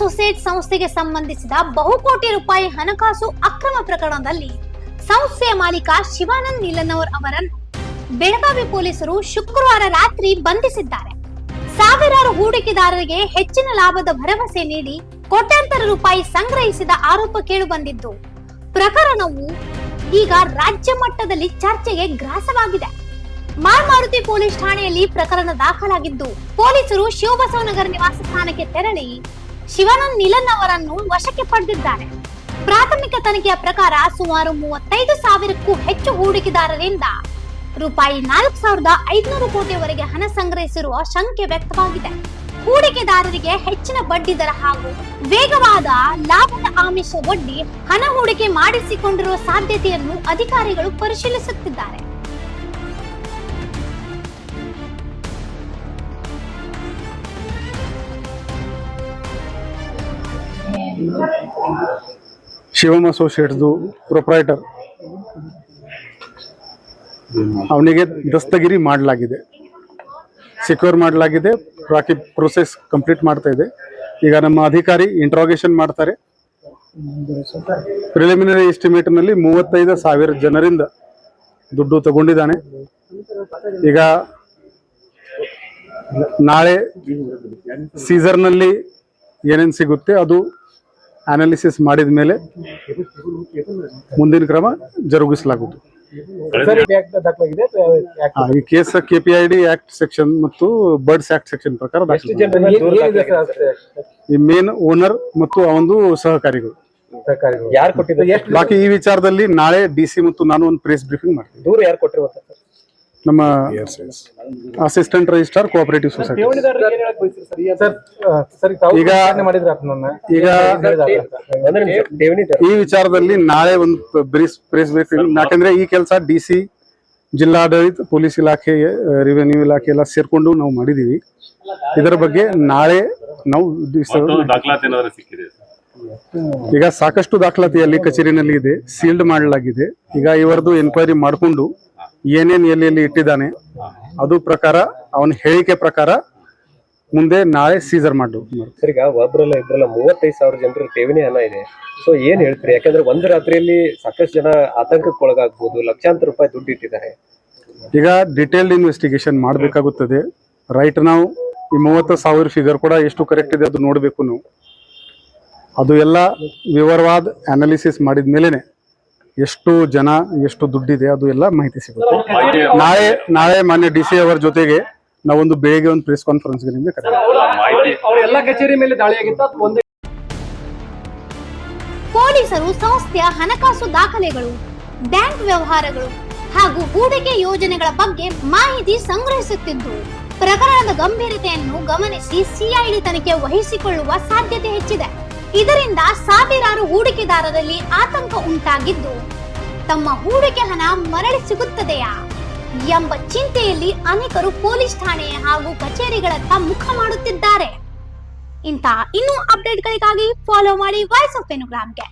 Associate ಸಂಸ್ಥೆಗೆ ಸಂಬಂಧಿಸಿದ ಬಹುಕೋಟಿ ರೂಪಾಯಿ ಹಣಕಾಸು ಅಕ್ರಮ ಪ್ರಕರಣದಲ್ಲಿ ಸಂಸ್ಥೆಯ ಮಾಲೀಕ ಶಿವಾನಂದ್ ನೀಲನ್ನವರ್ ಅವರನ್ನು ಬೆಳಗಾವಿ ಪೊಲೀಸರು ಶುಕ್ರವಾರ ರಾತ್ರಿ ಬಂಧಿಸಿದ್ದಾರೆ. ಸಾವಿರಾರು ಹೂಡಿಕೆದಾರರಿಗೆ ಹೆಚ್ಚಿನ ಲಾಭದ ಭರವಸೆ ನೀಡಿ ಕೋಟ್ಯಾಂತರ ರೂಪಾಯಿ ಸಂಗ್ರಹಿಸಿದ ಆರೋಪ ಕೇಳಿಬಂದಿದ್ದು, ಪ್ರಕರಣವು ಈಗ ರಾಜ್ಯ ಮಟ್ಟದಲ್ಲಿ ಚರ್ಚೆಗೆ ಗ್ರಾಸವಾಗಿದೆ. ಮಾರುತಿ ಪೊಲೀಸ್ ಠಾಣೆಯಲ್ಲಿ ಪ್ರಕರಣ ದಾಖಲಾಗಿದ್ದು, ಪೊಲೀಸರು ಶಿವಬಸವನಗರ ನಿವಾಸ ಸ್ಥಾನಕ್ಕೆ ತೆರಳಿ ಶಿವಾನಂದ್ ನೀಲನ್ ಅವರನ್ನು ವಶಕ್ಕೆ ಪಡೆದಿದ್ದಾರೆ. ಪ್ರಾಥಮಿಕ ತನಿಖೆಯ ಪ್ರಕಾರ ಸುಮಾರು 35,000ಕ್ಕೂ ಹೆಚ್ಚು ಹೂಡಿಕೆದಾರರಿಂದ ರೂಪಾಯಿ 4,500 ಕೋಟಿವರೆಗೆ ಹಣ ಸಂಗ್ರಹಿಸಿರುವ ಶಂಕೆ ವ್ಯಕ್ತವಾಗಿದೆ. ಹೂಡಿಕೆದಾರರಿಗೆ ಹೆಚ್ಚಿನ ಬಡ್ಡಿ ದರ ಹಾಗೂ ವೇಗವಾದ ಲಾಭದ ಆಮಿಷ ಒಡ್ಡಿ ಹಣ ಹೂಡಿಕೆ ಮಾಡಿಸಿಕೊಂಡಿರುವ ಸಾಧ್ಯತೆಯನ್ನು ಅಧಿಕಾರಿಗಳು ಪರಿಶೀಲಿಸುತ್ತಿದ್ದಾರೆ. ಶಿವಮ್ ಅಸೋಸಿಯೇಟ್ಸ್ದು ಪ್ರೊಪ್ರೈಟರ್ ಅವನಿಗೆ ದಸ್ತಗಿರಿ ಮಾಡಲಾಗಿದೆ, ಸೆಕ್ಯೂರ್ ಮಾಡಲಾಗಿದೆ. ಬಾಕಿ ಪ್ರೊಸೆಸ್ ಕಂಪ್ಲೀಟ್ ಮಾಡ್ತಾ ಇದೆ. ಈಗ ನಮ್ಮ ಅಧಿಕಾರಿ ಇಂಟ್ರಾಗೇಷನ್ ಮಾಡ್ತಾರೆ. ಪ್ರಿಲಿಮಿನರಿ ಎಸ್ಟಿಮೇಟ್ನಲ್ಲಿ 35,000 ಜನರಿಂದ ದುಡ್ಡು ತಗೊಂಡಿದ್ದಾನೆ. ಈಗ ನಾಳೆ ಸೀಸರ್ನಲ್ಲಿ ಏನೇನು ಸಿಗುತ್ತೆ ಅದು ಅನಾಲಿಸಿಸ್ ಮಾಡಿದ ಮೇಲೆ ಮುಂದಿನ ಕ್ರಮ ಜರುಗಿಸಲಾಗುವುದು. ಈ ಕೇಸ್ KPID ಆಕ್ಟ್ ಸೆಕ್ಷನ್ ಮತ್ತು ಬರ್ಡ್ಸ್ ಆಕ್ಟ್ ಸೆಕ್ಷನ್ ಪ್ರಕಾರ ಈ ಮೇನ್ ಓನರ್ ಮತ್ತು ಅವನು ಸಹಕಾರಿಗಳು. ಬಾಕಿ ಈ ವಿಚಾರದಲ್ಲಿ ನಾಳೆ DC ಮತ್ತು ನಾನು ಒಂದು ಪ್ರೆಸ್ ಬ್ರೀಫಿಂಗ್ ಮಾಡ್ತೀನಿ. ದೂರ ಯಾರು ಕೊಟ್ಟಿರ್ಬೋದು? ನಮ್ಮ ಅಸಿಸ್ಟೆಂಟ್ ರಿಜಿಸ್ಟ್ರಾರ್ ಕೋಆಪರೇಟಿವ್ ಸೊಸೈಟಿ. ಈಗ ಈ ವಿಚಾರದಲ್ಲಿ ನಾಳೆ ಒಂದು ಪ್ರೆಸ್ ಬ್ರೀಫಿಂಗ್, ಯಾಕಂದ್ರೆ ಈ ಕೆಲಸ DC, ಜಿಲ್ಲಾಡಳಿತ, ಪೊಲೀಸ್ ಇಲಾಖೆ, ರೆವಿನ್ಯೂ ಇಲಾಖೆ ಎಲ್ಲ ಸೇರ್ಕೊಂಡು ನಾವು ಮಾಡಿದೀವಿ. ಇದರ ಬಗ್ಗೆ ನಾಳೆ ನಾವು ಈಗ ಸಾಕಷ್ಟು ದಾಖಲಾತಿಯಲ್ಲಿ ಕಚೇರಿನಲ್ಲಿ ಇದೆ, ಸೀಲ್ಡ್ ಮಾಡಲಾಗಿದೆ. ಈಗ ಇವರದು ಎನ್ಕ್ವೈರಿ ಮಾಡಿಕೊಂಡು ಏನೇನು ಎಲ್ಲಿ ಇಟ್ಟಿದ್ದಾನೆ ಅದು ಪ್ರಕಾರ ಅವನ ಹೇಳಿಕೆ ಪ್ರಕಾರ ಮುಂದೆ ನಾಳೆ ಸೀಸರ್ ಮಾಡೋದು. ಸರ್, ಈಗ ಒಬ್ರಲ್ಲ ಇಬ್ರಲ್ಲ 35,000 ಜನರ ಠೇವಣಿ ಹಣ ಇದೆ. ಸೊ ಏನ್ ಹೇಳ್ತೀರಿ? ಯಾಕಂದ್ರೆ ಒಂದು ರಾತ್ರಿಯಲ್ಲಿ ಸಾಕಷ್ಟು ಜನ ಆತಂಕಕ್ಕೊಳಗಾಗ್ಬೋದು, ಲಕ್ಷಾಂತರ ರೂಪಾಯಿ ದುಡ್ಡು ಇಟ್ಟಿದ್ದಾರೆ. ಈಗ ಡಿಟೇಲ್ಡ್ ಇನ್ವೆಸ್ಟಿಗೇಷನ್ ಮಾಡಬೇಕಾಗುತ್ತದೆ. ರೈಟ್ ನಾವು ಈ 30,000 ಫಿಗರ್ ಕೂಡ ಎಷ್ಟು ಕರೆಕ್ಟ್ ಇದೆ ಅದು ನೋಡಬೇಕು ನಾವು. ಅದು ಎಲ್ಲ ವಿವರವಾದ ಅನಾಲಿಸಿಸ್ ಮಾಡಿದ ಮೇಲೆನೆ ಎಷ್ಟು ಜನ ಎಷ್ಟು ದುಡ್ಡಿದೆ ಅದು ಎಲ್ಲ ಮಾಹಿತಿ ಸಿಗುತ್ತೆ. ನಾಳೆ ಮಾನ್ಯ DC ಅವರ ಜೊತೆಗೆ ನಾವೊಂದು ಬೆಳಿಗ್ಗೆ ಒಂದು ಪ್ರೆಸ್ ಕಾನ್ಫರೆನ್ಸ್ ಪೊಲೀಸರು ಸಂಸ್ಥೆಯ ಹಣಕಾಸು ದಾಖಲೆಗಳು, ಬ್ಯಾಂಕ್ ವ್ಯವಹಾರಗಳು ಹಾಗೂ ಹೂಡಿಕೆ ಯೋಜನೆಗಳ ಬಗ್ಗೆ ಮಾಹಿತಿ ಸಂಗ್ರಹಿಸುತ್ತಿದ್ದು, ಪ್ರಕರಣದ ಗಂಭೀರತೆಯನ್ನು ಗಮನಿಸಿ CID ತನಿಖೆ ವಹಿಸಿಕೊಳ್ಳುವ ಸಾಧ್ಯತೆ ಹೆಚ್ಚಿದೆ. ಇದರಿಂದ ಸಾವಿರಾರು ಹೂಡಿಕೆದಾರರಲ್ಲಿ ಆತಂಕ ಉಂಟಾಗಿದ್ದು, ತಮ್ಮ ಹೂಡಿಕೆ ಹಣ ಮರಳಿ ಸಿಗುತ್ತದೆಯಾ ಎಂಬ ಚಿಂತೆಯಲ್ಲಿ ಅನೇಕರು ಪೊಲೀಸ್ ಠಾಣೆ ಹಾಗೂ ಕಚೇರಿಗಳತ್ತ ಮುಖ ಮಾಡುತ್ತಿದ್ದಾರೆ. ಇಂತಹ ಇನ್ನೂ ಅಪ್ಡೇಟ್ಗಳಿಗಾಗಿ ಫಾಲೋ ಮಾಡಿ ವಾಯ್ಸ್ ಆಫ್ ಪೆನುಗ್ರಾಮ್ಗೆ.